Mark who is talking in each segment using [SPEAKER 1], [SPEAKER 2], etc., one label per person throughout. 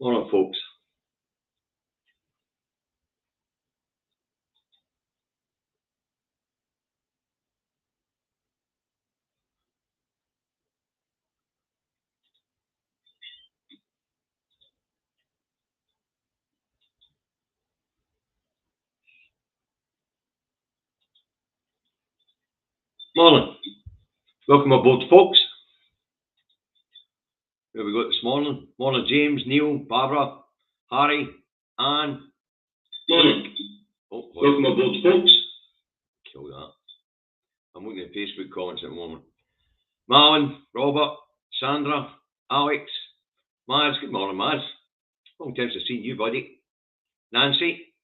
[SPEAKER 1] Morning, folks. Morning. Welcome aboard, folks. Who have we got this morning? Morning, James, Neil, Barbara, Harry, Anne.
[SPEAKER 2] Morning.
[SPEAKER 1] Oh,
[SPEAKER 2] Welcome aboard, folks.
[SPEAKER 1] Kill that. I'm looking at Facebook comments at the moment. Marlon, Robert, Sandra, Alex, Maz. Good morning, Maz. Long time since seen you, buddy. Nancy,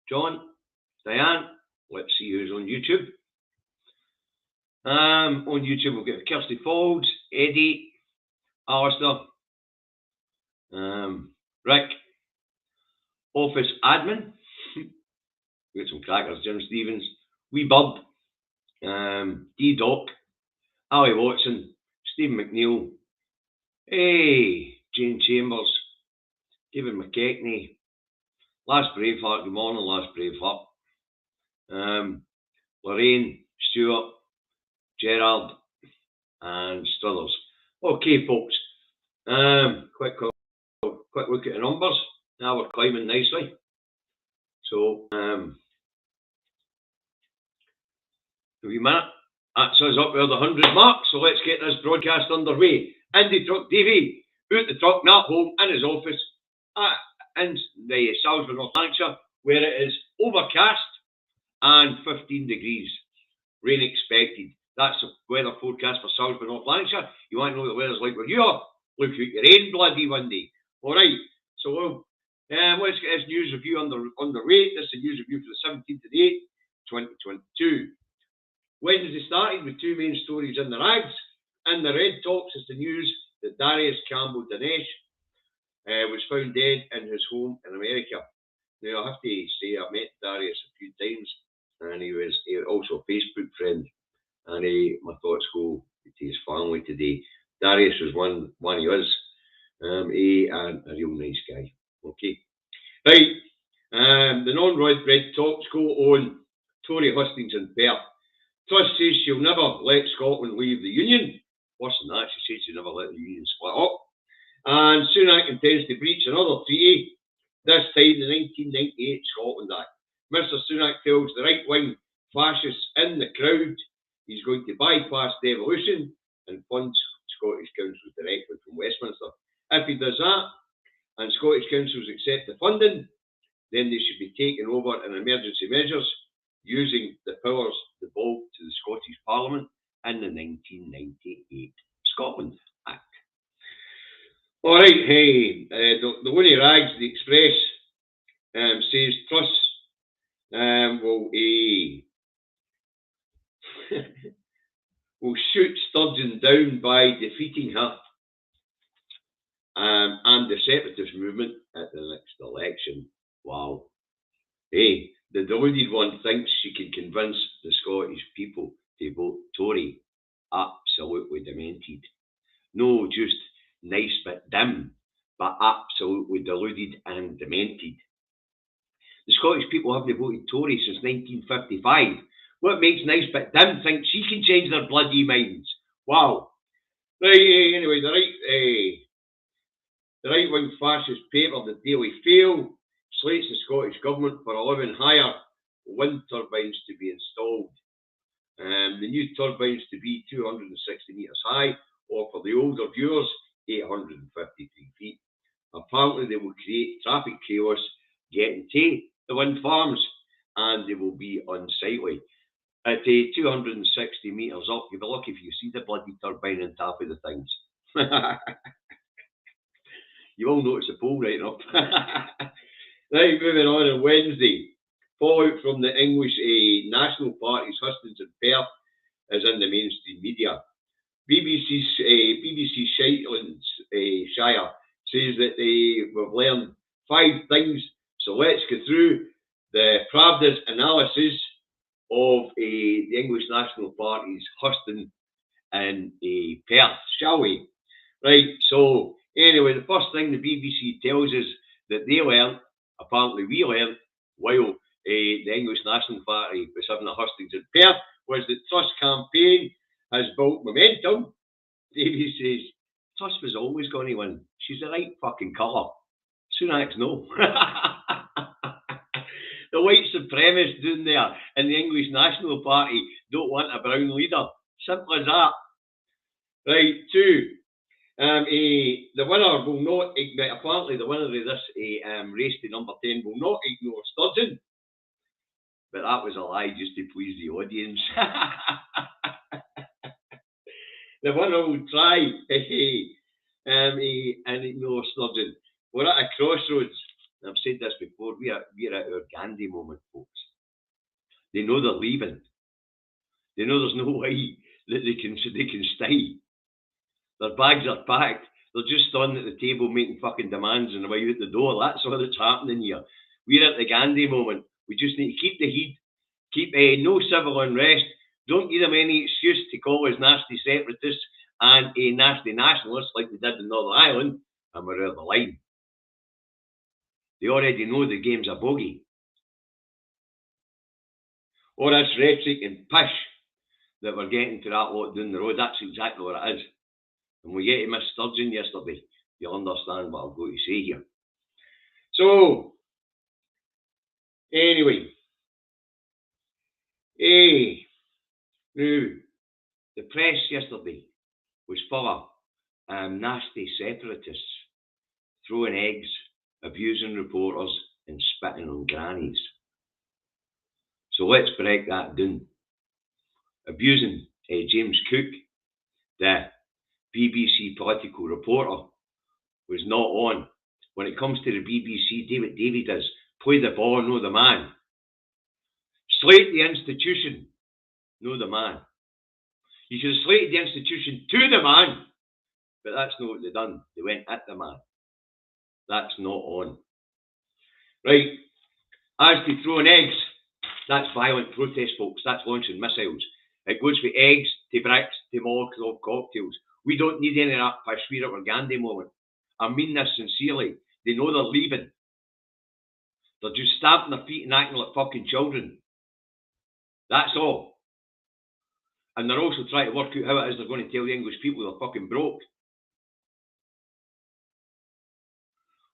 [SPEAKER 1] John, Diane. Let's see who's on YouTube. On YouTube, we'll get Kirsty Folds, Eddie, Alistair, Rick, Office Admin. We got some crackers, Jim Stevens, Wee Bird, D-Doc, Ali Watson, Stephen McNeil, hey, Jane Chambers, David McKechnie, Last Braveheart, good morning, Last Braveheart, Lorraine, Stuart, Gerard, and Struthers. Okay, folks, quick look at the numbers. Now we're climbing nicely. So, a wee minute. That's us up there the 100 mark. So let's get this broadcast underway. Andy Truck TV, out the truck, not home, in his office, in the Salisbury, North Lanarkshire, where it is overcast and 15 degrees. Rain expected. That's the weather forecast for Salisbury, North Lanarkshire. You want to know what the weather's like where you are? Look at your rain bloody windy. All right. So let's get this news review underway. This is a news review for the 17th of the 8th, 2022. Wednesday started with two main stories in the rags. In the red tops is the news that Darius Campbell Dinesh was found dead in his home in America. Now, I have to say, I've met Darius a few times, and he was also a Facebook friend. And my thoughts go to his family today. Darius was one of us, and a real nice guy. Okay. Right. The non-red tops go on Tory hustings in Perth. Truss says she'll never let Scotland leave the Union. Worse than that, she says she'll never let the Union split up. And Sunak intends to breach another treaty, this time the 1998 Scotland Act. Mr Sunak tells the right-wing fascists in the crowd he's going to bypass devolution and fund Scottish councils directly from Westminster. If he does that, and Scottish councils accept the funding, then they should be taken over in emergency measures using the powers devolved to the Scottish Parliament in the 1998 Scotland Act. All right, hey, the Looney Rags, the Express, says Truss will shoot Sturgeon down by defeating her and the separatist movement at the next election. Wow. Hey, the deluded one thinks she can convince the Scottish people to vote Tory. Absolutely demented. No, just nice but dim, but absolutely deluded and demented. The Scottish people haven't voted Tory since 1955. What makes nice but dim think she can change their bloody minds? Wow. Right, anyway, the right-wing fascist paper, the Daily Fail, slates the Scottish Government for 11 higher wind turbines to be installed. The new turbines to be 260 metres high, or for the older viewers, 853 feet. Apparently, they will create traffic chaos getting to the wind farms, and they will be unsightly. At 260 metres up, you'll be lucky if you see the bloody turbine on top of the things. You all notice the pole right up. Right, moving on Wednesday. Fallout from the English National Party's hustings in Perth is in the mainstream media. BBC Shire says that we've learned 5 things. So let's go through the Pravda's analysis of the English National Party's husting in Perth, shall we? Right, so Anyway, the first thing the BBC tells us that they learned, apparently we learned, while the English National Party was having a hustings in Perth, was that Truss campaign has built momentum. Davy says, Truss was always going to win. She's the right fucking colour. Sunak's no. The white supremacists down there in the English National Party don't want a brown leader. Simple as that. Right, 2. The winner will not, apparently the winner of this race to number 10 will not ignore Sturgeon. But that was a lie just to please the audience. The winner will try and ignore Sturgeon. We're at a crossroads. I've said this before, we're at our Gandhi moment, folks. They know they're leaving. They know there's no way that they can stay. Their bags are packed. They're just standing at the table making fucking demands on the way out the door. That's all that's happening here. We're at the Gandhi moment. We just need to keep the heat, keep no civil unrest. Don't give them any excuse to call us nasty separatists and nasty nationalists like we did in Northern Ireland, and we're out of the line. They already know the game's a bogey. All this rhetoric and pish that we're getting to that lot down the road, that's exactly what it is. And we get to Miss Sturgeon yesterday, you'll understand what I'm going to say here. So, anyway, now, the press yesterday was full of nasty separatists throwing eggs, abusing reporters and spitting on grannies. So let's break that down. Abusing James Cook, the BBC political reporter, was not on. When it comes to the BBC, what Davy does, play the ball, know the man. Slate the institution, know the man. You should have slated the institution to the man, but that's not what they done. They went at the man. That's not on. Right, as to throwing eggs, that's violent protest, folks. That's launching missiles. It goes from eggs to bricks to Molotov cocktails. We don't need any of that pish. We're at our Gandhi moment. I mean this sincerely. They know they're leaving. They're just stamping their feet and acting like fucking children. That's all. And they're also trying to work out how it is they're going to tell the English people they're fucking broke.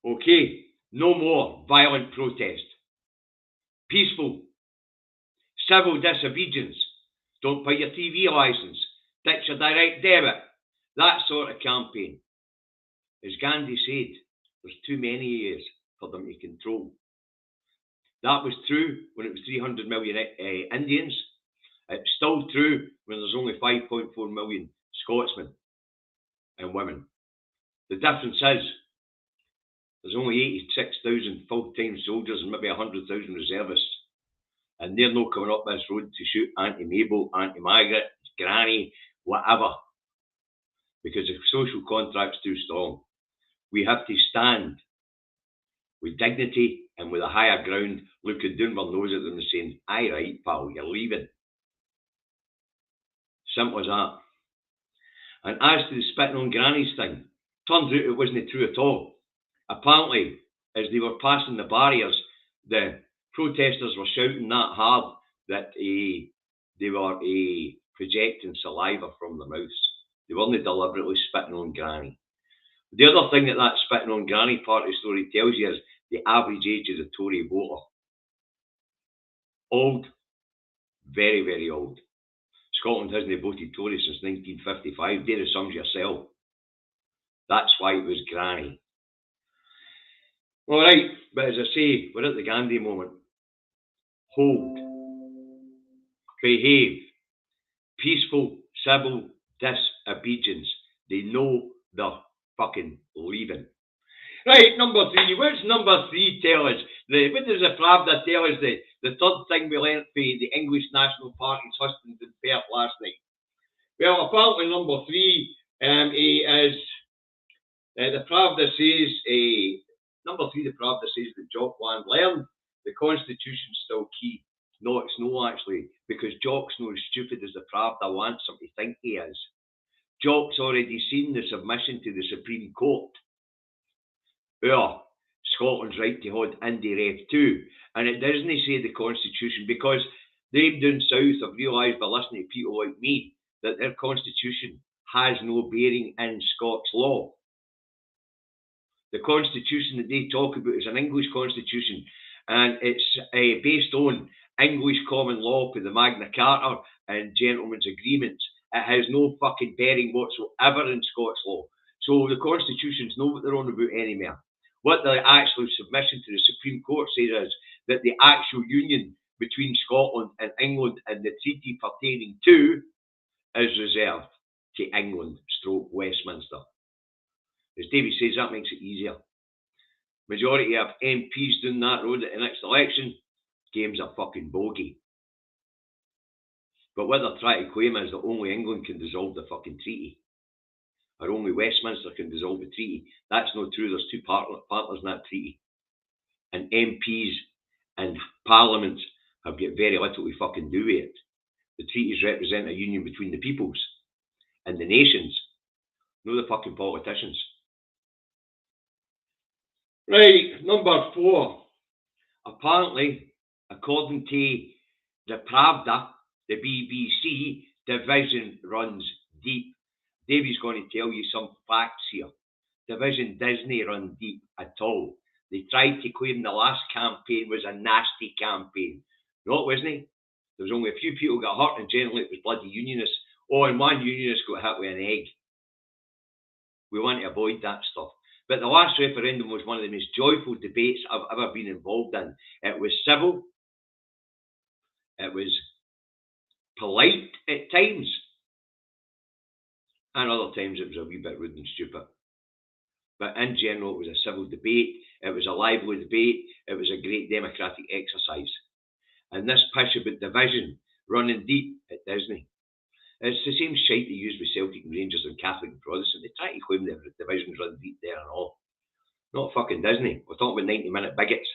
[SPEAKER 1] Okay, no more violent protest. Peaceful. Civil disobedience. Don't pay your TV licence. Ditch your direct debit. That sort of campaign. As Gandhi said, there's too many years for them to control. That was true when it was 300 million Indians. It's still true when there's only 5.4 million Scotsmen and women. The difference is there's only 86,000 full-time soldiers and maybe 100,000 reservists. And they're not coming up this road to shoot Auntie Mabel, Auntie Margaret, Granny, whatever. Because the social contract's too strong. We have to stand with dignity and with a higher ground, looking down our nose at them and saying, aye, right, pal, you're leaving. Simple as that. And as to the spitting on grannies thing, turns out it wasn't true at all. Apparently, as they were passing the barriers, the protesters were shouting that hard that they were projecting saliva from their mouths. They weren't deliberately spitting on granny. The other thing that spitting on granny part of the story tells you is the average age of the Tory voter. Old. Very, very old. Scotland hasn't voted Tory since 1955. There are sums yourself. That's why it was granny. All right, but as I say, we're at the Gandhi moment. Hold. Behave. Peaceful, civil disobedience. They know they're fucking leaving. Right, number 3. What's number 3 tell us? What does the Pravda tell us? The third thing we learnt from the English National Party's hustings in Perth last night. Well, apparently number 3 is the Pravda says number 3. The Pravda says that Jockland learned the Constitution's still key. No, it's no actually, because Jock's not as stupid as the Pravda wants him to think he is. Jock's already seen the submission to the Supreme Court or Scotland's right to hold Indy Ref 2. And it doesn't say the Constitution, because they down south have realised by listening to people like me that their Constitution has no bearing in Scots law. The Constitution that they talk about is an English Constitution, and it's based on English common law for the Magna Carta and gentlemen's agreements. It has no fucking bearing whatsoever in Scots law. So the Constitutions know what they're on about anymore. What the actual submission to the Supreme Court says is that the actual union between Scotland and England and the treaty pertaining to is reserved to England / Westminster. As David says, that makes it easier. Majority of MPs down that road at the next election, game's a fucking bogey. But what they're trying to claim is that only England can dissolve the fucking treaty. Or only Westminster can dissolve the treaty. That's not true. There's two partners in that treaty. And MPs and parliaments have got very little to fucking do with it. The treaties represent a union between the peoples and the nations, not the fucking politicians. Right, number 4. Apparently, according to the Pravda, the BBC, division runs deep. Davey's going to tell you some facts here. Division doesn't run deep at all. They tried to claim the last campaign was a nasty campaign. No, it wasn't. There was only a few people got hurt, and generally it was bloody unionists. Oh, and one unionist got hit with an egg. We want to avoid that stuff. But the last referendum was one of the most joyful debates I've ever been involved in. It was civil. It was polite at times. And other times it was a wee bit rude and stupid. But in general, it was a civil debate. It was a lively debate. It was a great democratic exercise. And this pish about division running deep at Disney. It's the same shite they use with Celtic and Rangers and Catholic and Protestant. They try to claim that divisions run deep there and all. Not fucking Disney. We're talking about 90-minute bigots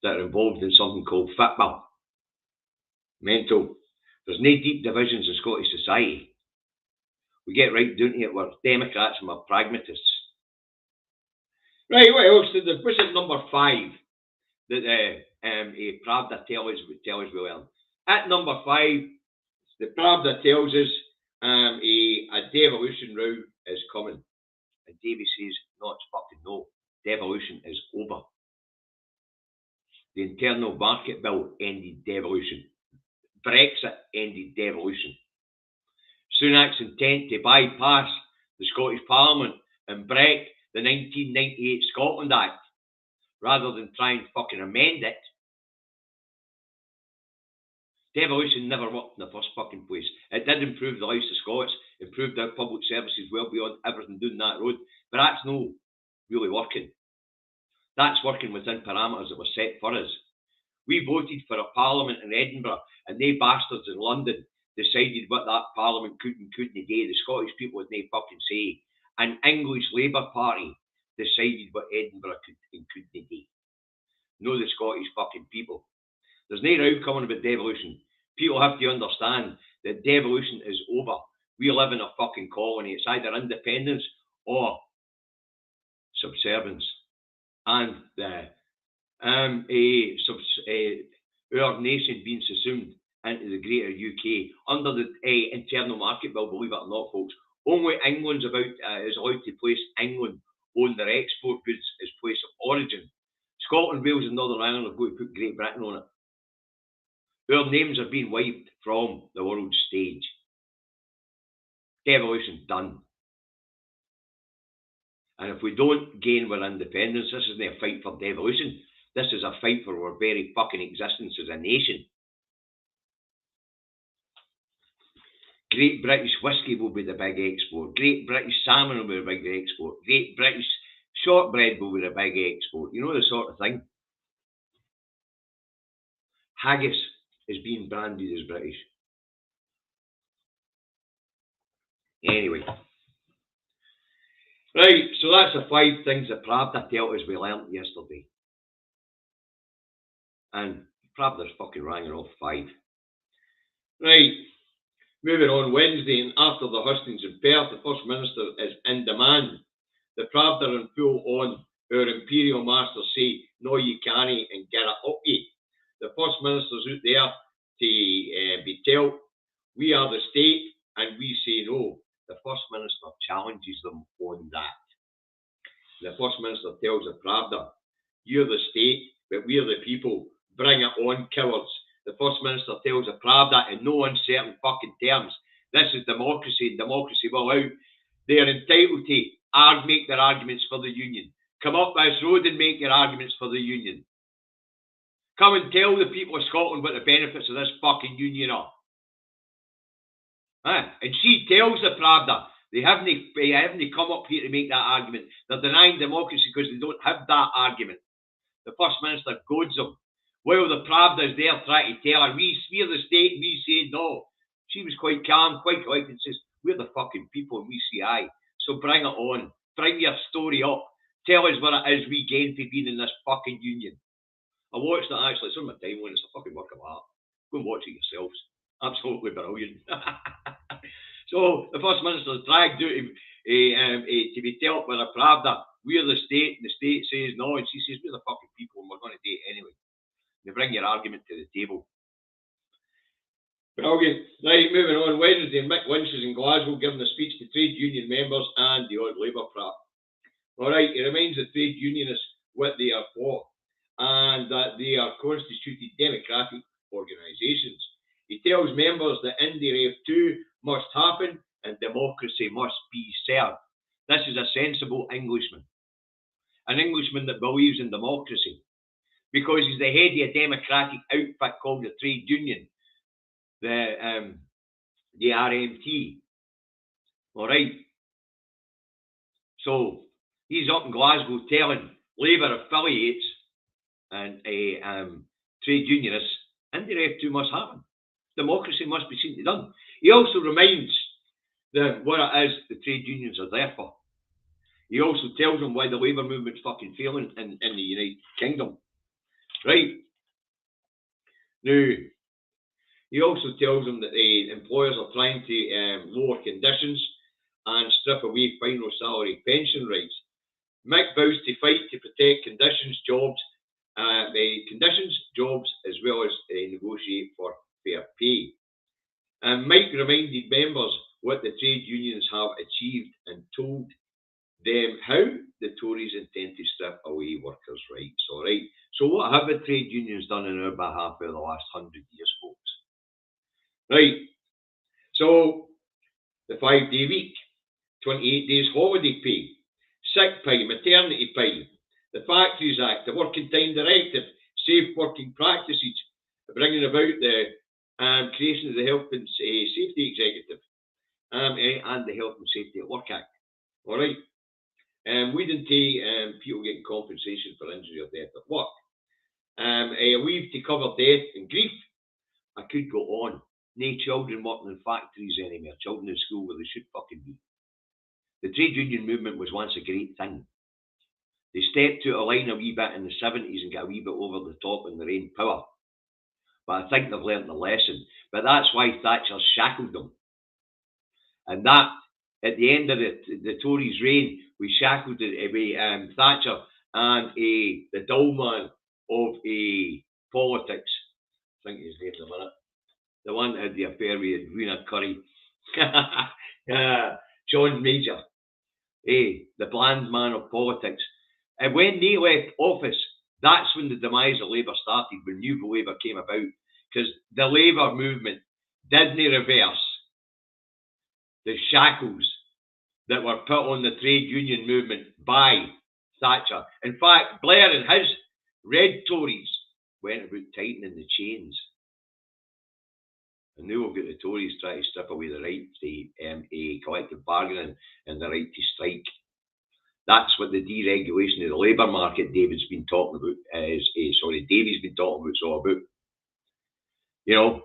[SPEAKER 1] that are involved in something called football. Mental. There's no deep divisions in Scottish society. We get right down to it. We're Democrats and we're pragmatists. Right, what else? What's at number 5 that Pravda tell us we learn? At number 5, the Pravda tells us a devolution row is coming. And Davey says, no, it's fucking no. Devolution is over. The internal market bill ended devolution. Brexit ended devolution. Sunak's intent to bypass the Scottish Parliament and break the 1998 Scotland Act, rather than try and fucking amend it. Devolution never worked in the first fucking place. It did improve the lives of Scots, improved our public services well beyond everything down that road, but that's no really working. That's working within parameters that were set for us. We voted for a parliament in Edinburgh, and they bastards in London decided what that parliament could and couldn't do. The Scottish people had no fucking say. An English Labour Party decided what Edinburgh could and couldn't do. No, the Scottish fucking people. There's no row coming about devolution. People have to understand that devolution is over. We live in a fucking colony. It's either independence or subservience. And our nation being subsumed into the greater UK under the internal market bill, believe it or not, folks. Only England's is allowed to place England on their export goods as place of origin. Scotland, Wales and Northern Ireland have got to put Great Britain on it. Our names are being wiped from the world stage. Devolution's done. And if we don't gain our independence, this isn't a fight for devolution. This is a fight for our very fucking existence as a nation. Great British whiskey will be the big export. Great British salmon will be the big export. Great British shortbread will be the big export. You know, the sort of thing. Haggis is being branded as British. Anyway. Right, so that's the 5 things that Pravda tell us we learnt yesterday. And Pravda's fucking rang off 5. Right. Moving on, Wednesday, and after the hustings in Perth, the First Minister is in demand. The Pravda are in full on our imperial masters say, no, you can't, and get it up you. The First Minister's out there to be told, we are the state, and we say no. The First Minister challenges them on that. The First Minister tells the Pravda, you're the state, but we're the people. Bring it on, cowards. The First Minister tells the Pravda in no uncertain fucking terms, this is democracy, and democracy will out. They're entitled to make their arguments for the union. Come up this road and make your arguments for the union. Come and tell the people of Scotland what the benefits of this fucking union are. And she tells the Pravda, they haven't come up here to make that argument. They're denying democracy because they don't have that argument. The First Minister goads them. While the Pravda is there trying to tell her, we're the state and we say no. She was quite calm, quite collected, and says, we're the fucking people and we say aye. So bring it on. Bring your story up. Tell us what it is we gain for being in this fucking union. I watched it actually. It's on my timeline. It's a fucking work of art. Go and watch it yourselves. Absolutely brilliant. So the First Minister is dragged out to be dealt with a Pravda. We're the state, and the state says no, and she says we're the fucking people, and we're going to do it anyway. You bring your argument to the table. Brilliant. Right, moving on. Wednesday, Mick Lynch is in Glasgow giving a speech to trade union members and the odd Labour prop. All right, he reminds the trade unionists what they are for, and that they are constituted democratic organisations. He tells members that IndyRef 2 must happen and democracy must be served. This is a sensible Englishman. An Englishman that believes in democracy. Because he's the head of a democratic outfit called the Trade Union. The RMT. All right. So he's up in Glasgow telling Labour affiliates and trade unionists, IndyRef 2 must happen. Democracy must be seen to done. He also reminds them what it is the trade unions are there for. He also tells them why the Labour movement's fucking failing in the United Kingdom. Right. Now, he also tells them that the employers are trying to lower conditions and strip away final salary pension rights. Mick vows to fight to protect conditions, jobs, as well as negotiate for fair pay. And Mike reminded members what the trade unions have achieved and told them how the Tories intend to strip away workers' rights. All right. So what have the trade unions done on our behalf for the last 100 years, folks? Right. So the 5-day week, 28 days holiday pay, sick pay, maternity pay, the Factories Act, the Working Time Directive, safe working practices, bringing about the creation of the Health and Safety Executive and the Health and Safety at Work Act. All right. We didn't take people getting compensation for injury or death at work. A leave to cover death and grief. I could go on. No children working in factories anymore. Children in school where they should fucking be. The trade union movement was once a great thing. They stepped out of line a wee bit in the 70s and got a wee bit over the top in their own power. But I think they've learnt the lesson. But that's why Thatcher shackled them. And that, at the end of the Tories' reign, we shackled Thatcher and the dull man of politics. I think his name's a minute. The one that had the affair with Edwina Curry. John Major. The bland man of politics. And when they left office, that's when the demise of Labour started, when New Labour came about. Because the Labour movement didn't reverse the shackles that were put on the trade union movement by Thatcher. In fact, Blair and his Red Tories went about tightening the chains. And now we've got the Tories trying to strip away the right to collective bargaining and the right to strike. That's what the deregulation of the labour market David's been talking about. Davy's been talking about. It's all about. You know,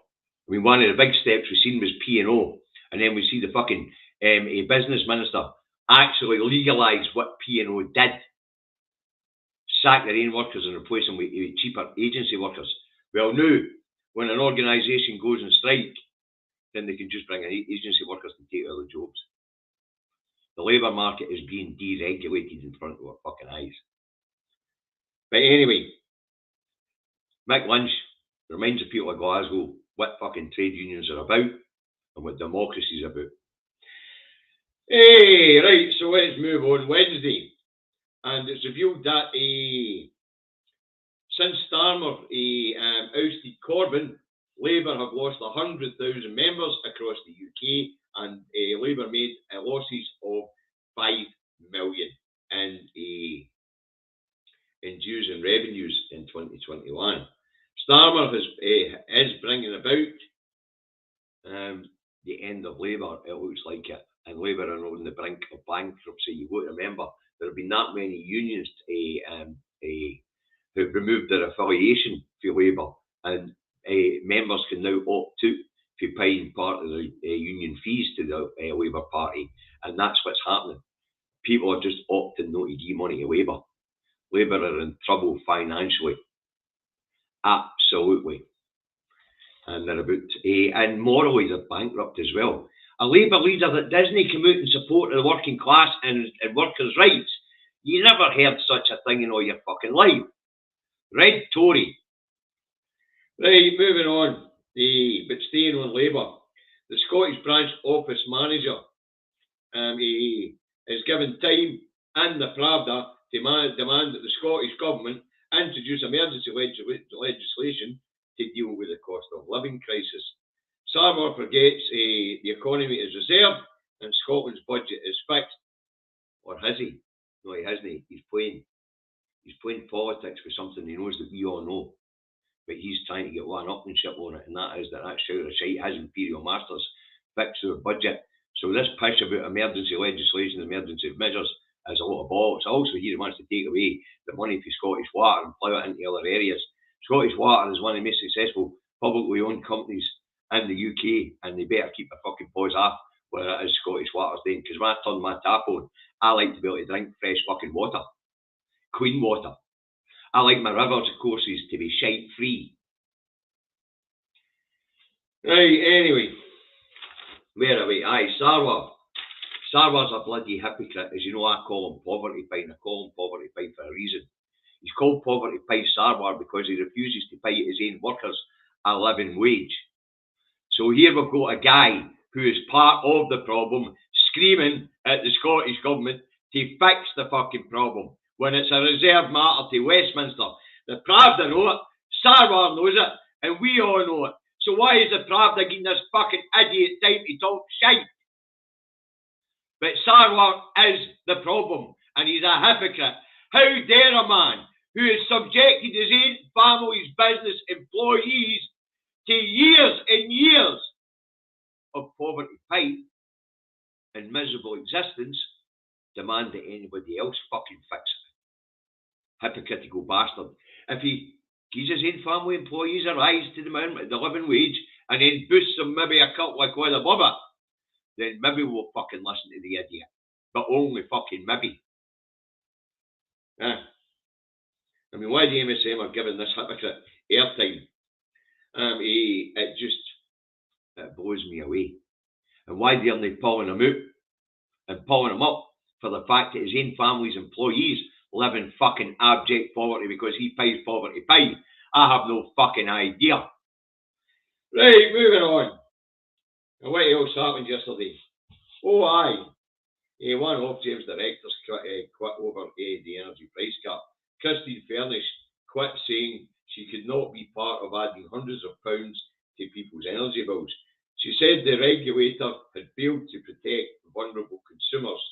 [SPEAKER 1] I mean, one of the big steps we've seen was P&O, and then we see the fucking a business minister actually legalise what P&O did. Sack their own workers and replace them with cheaper agency workers. Well, now, when an organisation goes on strike, then they can just bring in agency workers and take other jobs. The labour market is being deregulated in front of our fucking eyes. But anyway, Mick Lynch reminds the people of Glasgow what fucking trade unions are about and what democracy is about. Hey, right, so let's move on. Wednesday, and it's revealed that since Starmer ousted Corbyn, Labour have lost 100,000 members across the UK, and Labour made losses of 5 million in dues and revenues in 2021. Starmer is bringing about the end of Labour, it looks like it, and Labour are on the brink of bankruptcy. You've got to remember, there have been that many unions who've removed their affiliation for Labour, and members can now opt out for paying part of the union fees to the Labour Party, and that's what's happening. People are just opting not to give money to Labour. Labour are in trouble financially. Absolutely. And they're about and morally they're bankrupt as well. A Labour leader that doesn't come out in support of the working class and workers' rights, you never heard such a thing in all your fucking life. Red Tory. Right, moving on. But staying on Labour, the Scottish branch office manager is given time and the Pravda to demand that the Scottish Government introduce emergency legislation to deal with the cost of living crisis. Starmer forgets the economy is reserved and Scotland's budget is fixed. Or has he? No, he hasn't. He's playing politics with something he knows that we all know. But he's trying to get one-upmanship on it, and that is that shout of shite has Imperial Masters fixed their budget. So this pish about emergency legislation, emergency measures, is a lot of bollocks. Also, he wants to take away the money for Scottish Water and plough it into other areas. Scottish Water is one of the most successful publicly owned companies in the UK, and they better keep their fucking paws off where it is Scottish Water's doing. Because when I turn my tap on, I like to be able to drink fresh fucking water, clean water. I like my rivers courses to be shite free. Right, anyway, where are we? Aye, Sarwar. Sarwar's a bloody hypocrite. As you know, I call him Poverty Pine. I call him Poverty Pine for a reason. He's called Poverty Pine Sarwar because he refuses to pay his own workers a living wage. So here we've got a guy who is part of the problem screaming at the Scottish Government to fix the fucking problem when it's a reserved matter to Westminster. The Pravda know it, Sarwar knows it, and we all know it. So why is the Pravda getting this fucking idiot time to talk shite? But Sarwar is the problem, and he's a hypocrite. How dare a man who has subjected his own family's business employees to years and years of poverty pine and miserable existence demand that anybody else fucking fix it? Hypocritical bastard. If he gives his own family employees a rise to the living wage and then boosts them maybe a couple of quid above it, then maybe we'll fucking listen to the idiot. But only fucking maybe. I mean, why the MSM are giving this hypocrite airtime? It blows me away. And why they're they pulling him out and pulling him up for the fact that his own family's employees live in fucking abject poverty because he pays poverty pay? I have no fucking idea. Right, moving on. And what else happened yesterday? Oh, aye. One of Ofgem's directors quit over the energy price cap. Christine Furnish quit, saying she could not be part of adding hundreds of pounds to people's energy bills. She said the regulator had failed to protect vulnerable consumers,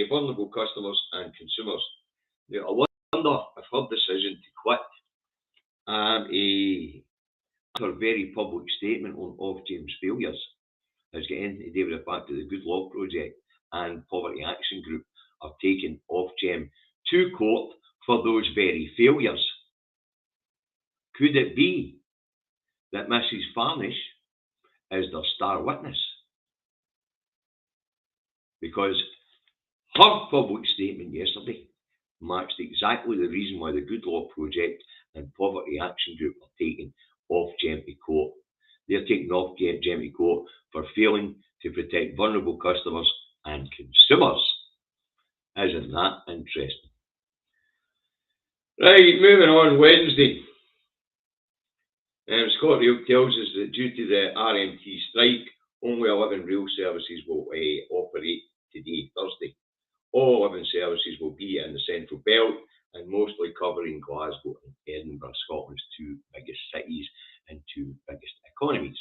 [SPEAKER 1] vulnerable customers and consumers. Now, I wonder if her decision to quit her very public statement on Ofgem's failures has got anything to do with the fact that the Good Law Project and Poverty Action Group have taken Ofgem to court for those very failures. Could it be that Mrs. Furnish is their star witness? Because her public statement yesterday marks exactly the reason why the Good Law Project and Poverty Action Group are taking Ofgem to court. They're taking Ofgem to court for failing to protect vulnerable customers and consumers. Isn't that interesting? Right, moving on, Wednesday. ScotRail tells us that due to the RMT strike, only 11 rail services will operate today, Thursday. All 11 services will be in the Central Belt and mostly covering Glasgow and Edinburgh, Scotland's two biggest cities and two biggest economies.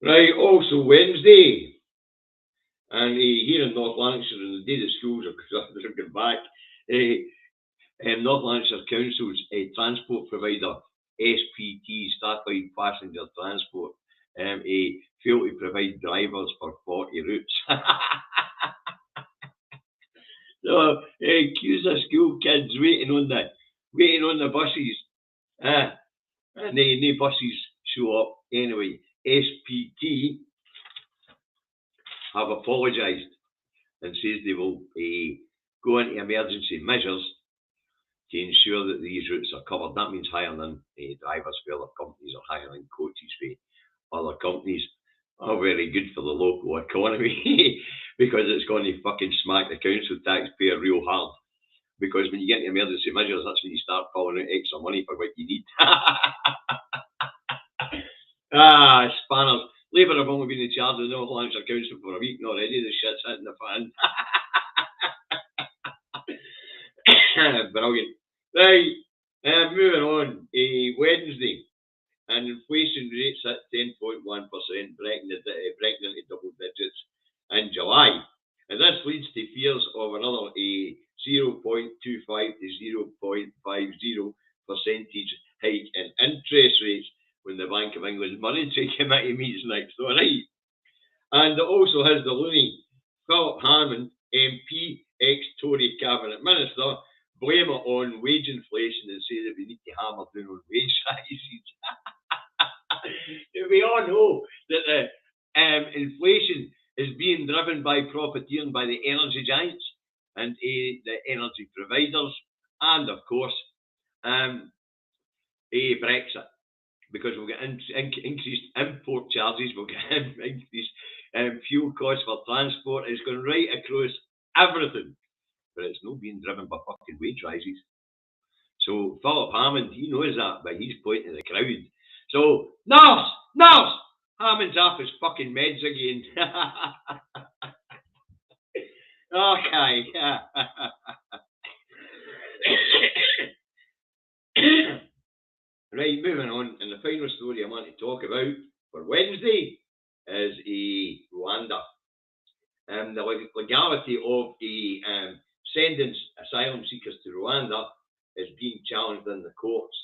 [SPEAKER 1] Right, also Wednesday, and here in North Lanarkshire, on the day the schools are going back, North Lanarkshire Council's transport provider, SPT, Strathclyde Passenger Transport, failed to provide drivers for 40 routes. So, queues of school kids waiting on the buses, and no buses show up. Anyway, SPT have apologised and says they will go into emergency measures to ensure that these routes are covered. That means hiring drivers for other companies or hiring coaches for other companies. Are very good for the local economy because it's going to fucking smack the council taxpayer real hard. Because when you get into emergency measures, that's when you start pulling out extra money for what you need. Spanners. Labour have only been in charge of the North Lanarkshire Council for a week already. The shit's hitting the fan. Brilliant. Right, moving on. Wednesday. And inflation rates at 10.1%, breaking into double digits in July. And this leads to fears of another 0.25 to 0.50% hike in interest rates when the Bank of England Monetary Committee meets next night. And it also has the loony Philip Hammond, MP, ex-Tory Cabinet Minister, blame it on wage inflation and say that we need to hammer down on wage rises. We all know that the inflation is being driven by profiteering by the energy giants and the energy providers, and of course, Brexit, because we'll get increased import charges, we'll get increased fuel costs for transport. It's going right across everything, but it's not being driven by fucking wage rises. So Philip Hammond, he knows that, but he's pointing at the crowd. So, nurse, Hammond's off his fucking meds again. Okay. Right, moving on. And the final story I want to talk about for Wednesday is Rwanda. The legality of sending asylum seekers to Rwanda is being challenged in the courts.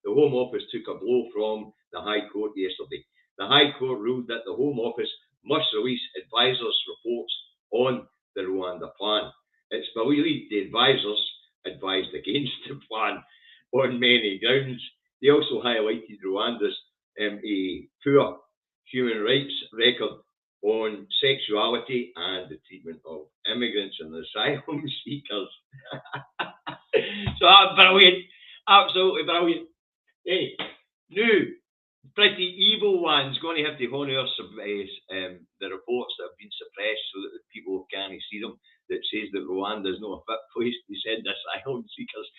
[SPEAKER 1] The Home Office took a blow from the High Court yesterday. The High Court ruled that the Home Office must release advisors' reports on the Rwanda plan. It's believed the advisors advised against the plan on many grounds. They also highlighted Rwanda's poor human rights record on sexuality and the treatment of immigrants and asylum seekers. So that's brilliant. Absolutely brilliant. Hey, new, pretty evil one's going to have to honour the reports that have been suppressed so that the people can't see them, that says that Rwanda is not a fit place to send asylum seekers.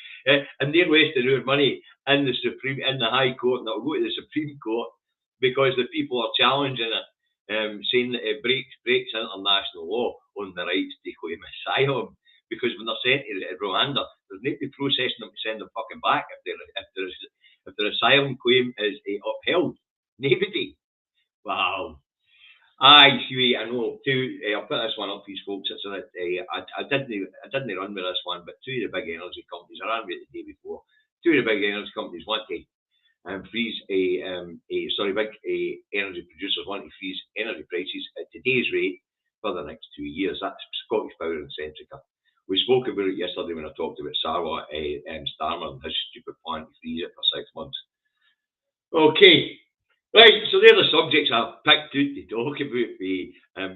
[SPEAKER 1] And they're wasting our money in the High Court, and it'll go to the Supreme Court because the people are challenging it, saying that it breaks international law on the rights to claim asylum. Because when they're sent to Rwanda, there's nobody processing them to send them fucking back if their asylum claim is upheld. Nobody. Wow. I see. I know. I'll put this one up for these folks. It's I didn't run with this one, but two of the big energy companies, I ran with it the day before. Two of the big energy companies want to freeze big energy producers want to freeze energy prices at today's rate for the next 2 years. That's Scottish Power and Centrica. We spoke about it yesterday when I talked about Sarwar Starmer and his stupid plan to freeze it for 6 months. Okay, right, so they're the subjects I picked out to talk about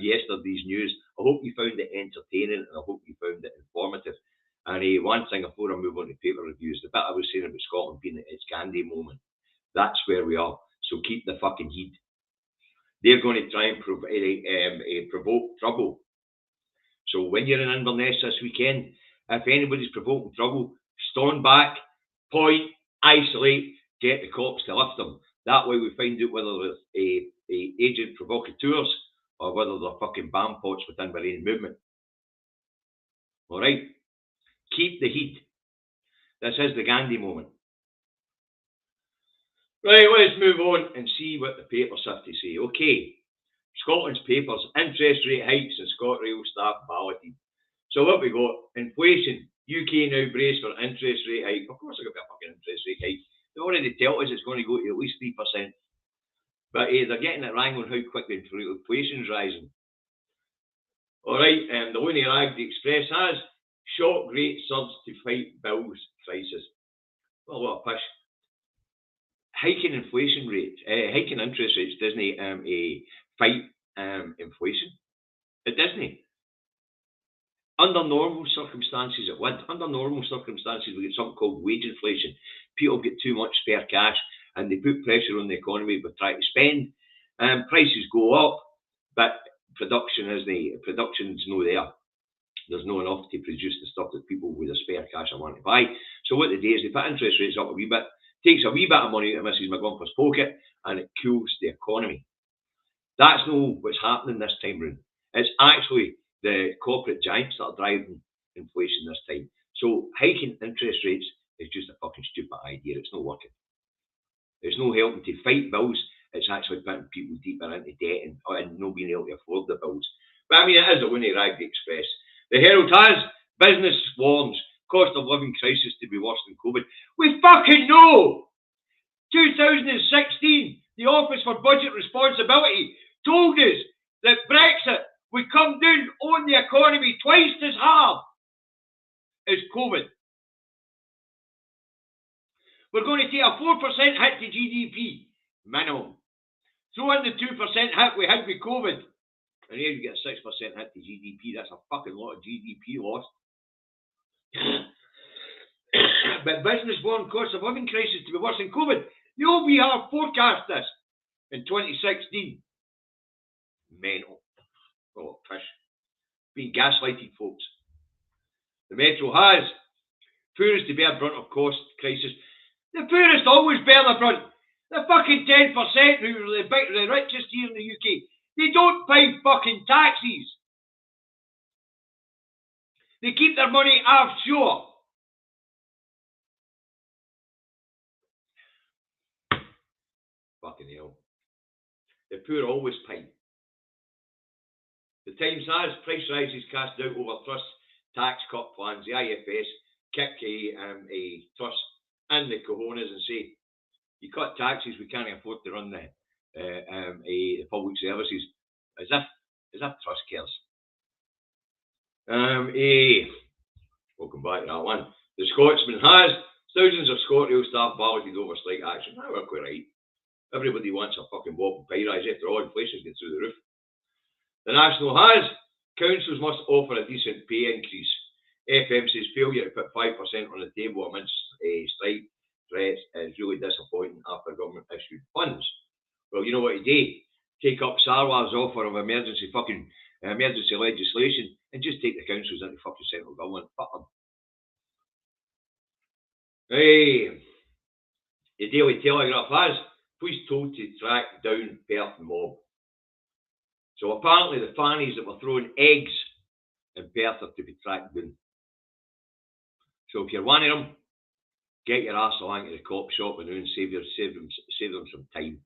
[SPEAKER 1] yesterday's news. I hope you found it entertaining and I hope you found it informative. And one thing before I move on to paper reviews, the bit I was saying about Scotland being at its Gandhi moment, that's where we are. So keep the fucking heat. They're going to try and provoke trouble. So when you're in Inverness this weekend, if anybody's provoking trouble, Stand back, point, isolate, get the cops to lift them. That way we find out whether there's a agent provocateurs or whether they're fucking bomb pots within their own movement. Alright? Keep the heat. This is the Gandhi moment. Right, let's move on and see what the papers have to say. Okay. Scotland's papers, interest rate hikes and ScotRail staff balloted. So what we got? Inflation. UK now braced for interest rate hike. Of course, there's going to be a fucking interest rate hike. They already tell us it's going to go to at least 3%. But they're getting it wrong on how quickly inflation's rising. Alright, the Looney Rag, the Express has shock rate surge to fight bills crisis. Well, what a push. Hiking inflation rates, hiking interest rates doesn't fight inflation. It doesn't. Under normal circumstances, it would. Under normal circumstances, we get something called wage inflation. People get too much spare cash and they put pressure on the economy by trying to spend. Prices go up, but production's no there. There's not enough to produce the stuff that people with a spare cash are wanting to buy. So what they do is they put interest rates up a wee bit, takes a wee bit of money out of Mrs. McGumpers' pocket, and it cools the economy. That's not what's happening this time round. It's actually the corporate giants that are driving inflation this time. So hiking interest rates is just a fucking stupid idea. It's not working. It's no helping to fight bills. It's actually putting people deeper into debt and not being able to afford the bills. But I mean, it is a Looney Rag Express. The Herald has business warns cost of living crisis to be worse than COVID. We fucking know! 2016, the Office for Budget Responsibility told us that Brexit would come down on the economy twice as hard as COVID. We're going to take a 4% hit to GDP, minimum. Throw in the 2% hit we had with COVID, and here you get a 6% hit to GDP. That's a fucking lot of GDP loss. But business warned cost of living crisis to be worse than COVID. The OBR forecast this in 2016. Mental. Oh, pish. Being gaslighted, folks. The Metro has poorest to bear brunt of cost crisis. The poorest always bear the brunt. The fucking 10% who are the richest here in the UK, they don't pay fucking taxes. They keep their money offshore. Fucking hell. The poor always pay. The Times has price rises cast out over trust tax cut plans. The IFS kick a trust in the cojones and say, you cut taxes, we can't afford to run the public services. As if trust cares. Welcome back to that one. The Scotsman has thousands of ScotRail staff balloted over strike action. That worked quite right. Everybody wants a fucking whopping pay rise. After all, inflation's getting through the roof. The National has councils must offer a decent pay increase. FM says failure to put 5% on the table amidst strike threats is really disappointing after government issued funds. Well, you know what you do? Take up Sarwar's offer of emergency legislation and just take the councils into fucking central government. Fuck them. Hey, the Daily Telegraph has police told to track down Perth mob. So apparently the fannies that were throwing eggs in Perth are to be tracked down. So if you're one of them, get your ass along to the cop shop and save them some time.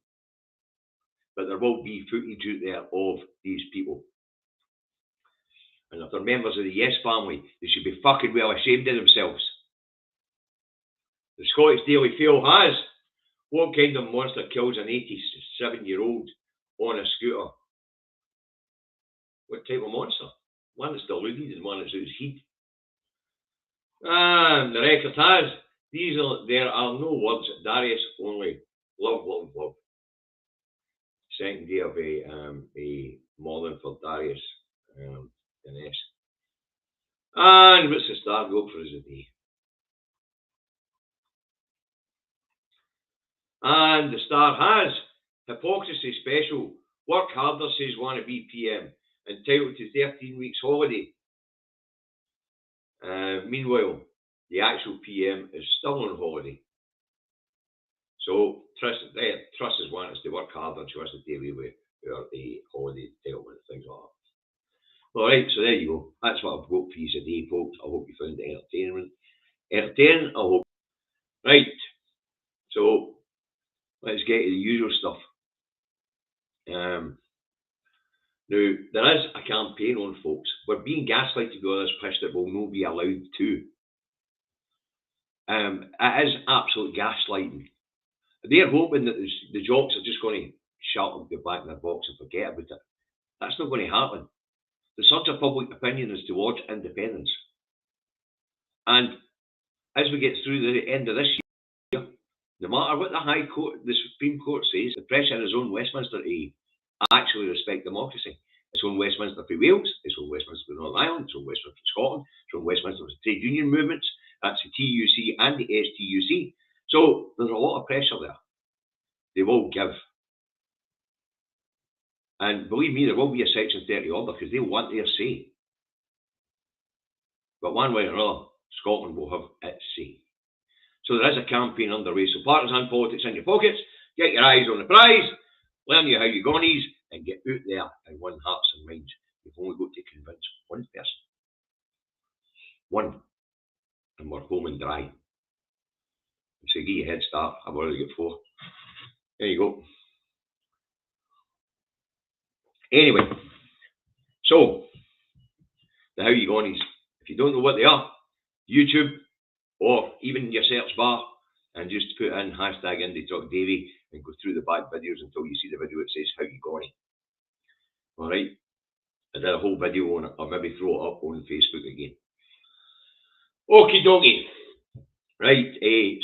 [SPEAKER 1] But there will be footage out there of these people. And if they're members of the Yes family, they should be fucking well ashamed of themselves. The Scottish Daily Mail has, what kind of monster kills an 87-year-old on a scooter? What type of monster? One that's deluded and one that's out of heat. And the Record has, there are no words, Darius, only love, love, love. Second day of a morning for Darius Ganesh. And what's the Star go for us today? And the Star has hypocrisy special. Work harder, says wannabe PM. Entitled to 13 weeks holiday. Meanwhile, the actual PM is still on holiday. So Truss is wanting us to work hard and she wants to deal with a holiday entitlement and things like that. Alright, so there you go. That's what I've got for you today, folks. I hope you found it entertaining. I hope. Right. So let's get to the usual stuff. Now, there is a campaign on, folks. We're being gaslighted with this pish that will not be allowed to. It is absolute gaslighting. They're hoping that the jocks are just going to shut up, get back in their box and forget about it. That's not going to happen. There's such a public opinion as towards independence. And as we get through the end of this year, no matter what the Supreme Court says, the pressure is on Westminster to actually respect democracy. It's on Westminster for Wales, it's on Westminster for Northern Ireland, it's on Westminster for Scotland, it's on Westminster for trade union movements, that's the TUC and the STUC. So there's a lot of pressure there. They will give. And believe me, there will be a Section 30 order because they want their say. But one way or another, Scotland will have its say. So there is a campaign underway. So partisan politics in your pockets, get your eyes on the prize, learn you how you gonies, and get out there and win hearts and minds. You've only got to convince one person. One. And we're home and dry. So get your head start. I've already got 4. There you go. Anyway, so the how you gonies. If you don't know what they are, YouTube or even your search bar and just put in hashtag IndieTalkDavey and go through the back videos until you see the video that says how you gony. Alright? I did a whole video on it. I'll maybe throw it up on Facebook again. Okie dokie. Right,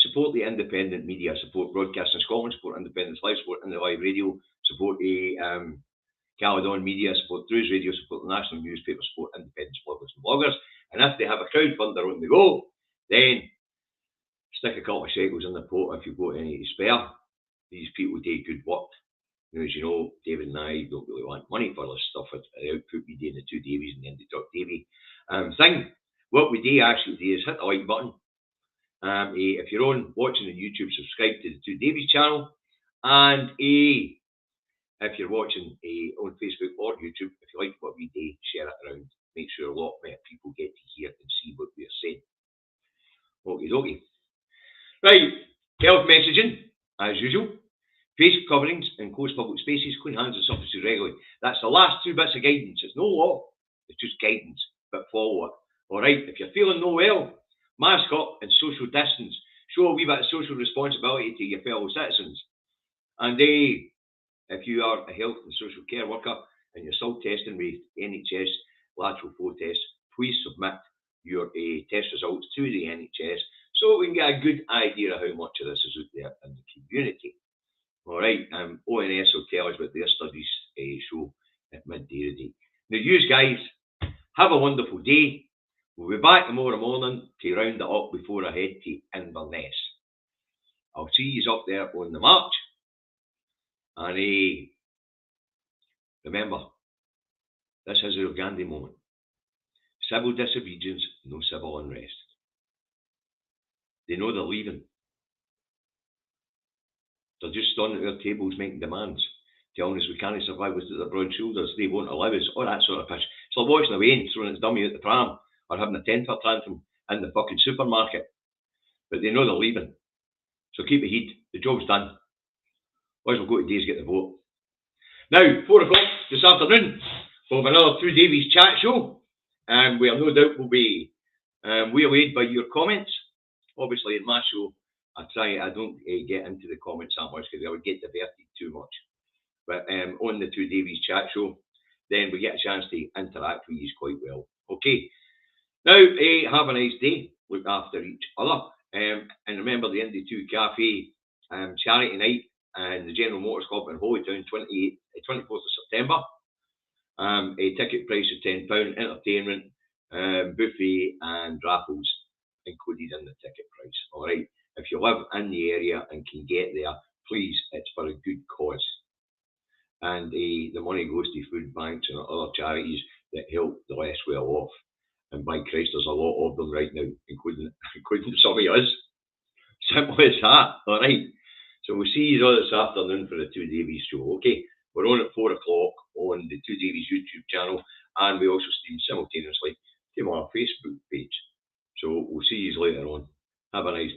[SPEAKER 1] support the independent media, support Broadcasting Scotland, support Independence Live, support Indie Live Radio, support Caledon Media, support Drew's Radio, support the National Newspaper, support independent bloggers and bloggers. And if they have a crowdfunder on the go, then stick a couple of shekels in the pot if you've got any to spare. These people do good work. As you know, David and I don't really want money for this stuff. The output we do in the 2 Davies and the Indie Talk Davey thing. What we do actually do is hit the like button. If you're watching on YouTube, subscribe to the 2 Davies channel. And if you're watching on Facebook or YouTube, if you like what we do, share it around. Make sure a lot more people get to hear and see what we're saying. Okie dokie. Right, health messaging, as usual. Face coverings in closed public spaces, clean hands and surfaces regularly. That's the last 2 bits of guidance. It's no law, it's just guidance, but follow it. Alright, if you're feeling no well, mask up and social distance. Show a wee bit of social responsibility to your fellow citizens. And if you are a health and social care worker and you're still testing with NHS lateral flow tests, please submit your test results to the NHS so we can get a good idea of how much of this is out there in the community. Alright, ONS will tell us what their studies show at midday today. Now, you guys, have a wonderful day. We'll be back tomorrow morning to round it up before I head to Inverness. I'll see you up there on the march. And remember, this is a Gandhi moment. Civil disobedience, no civil unrest. They know they're leaving. They're just standing at their tables making demands, telling us we can't survive with their broad shoulders, they won't allow us, all that sort of pish. It's like watching a Wayne throwing its dummy out the pram or having a temper tantrum in the fucking supermarket. But they know they're leaving. So keep the heat. The job's done. What we'll go today is get the vote. Now, 4 o'clock this afternoon, we'll have another 2 Davies chat show. And we have no doubt will be waylaid by your comments. Obviously, in my show, I don't get into the comments that much because I would get diverted too much. But on the 2 Davies chat show, then we get a chance to interact with you quite well. Okay. Now, have a nice day. Look after each other. And remember the Indie 2 Cafe charity night and the General Motors Club in Holytown, 24th of September. A ticket price of £10, entertainment, buffet and raffles included in the ticket price. All right. If you live in the area and can get there, please, it's for a good cause. And the money goes to food banks and other charities that help the less well off. And by Christ, there's a lot of them right now, including some of us. Simple as that, all right? So we'll see you all this afternoon for the Two Davies show, okay? We're on at 4 o'clock on the Two Davies YouTube channel, and we also stream simultaneously to our Facebook page. So we'll see you later on. Have a nice day.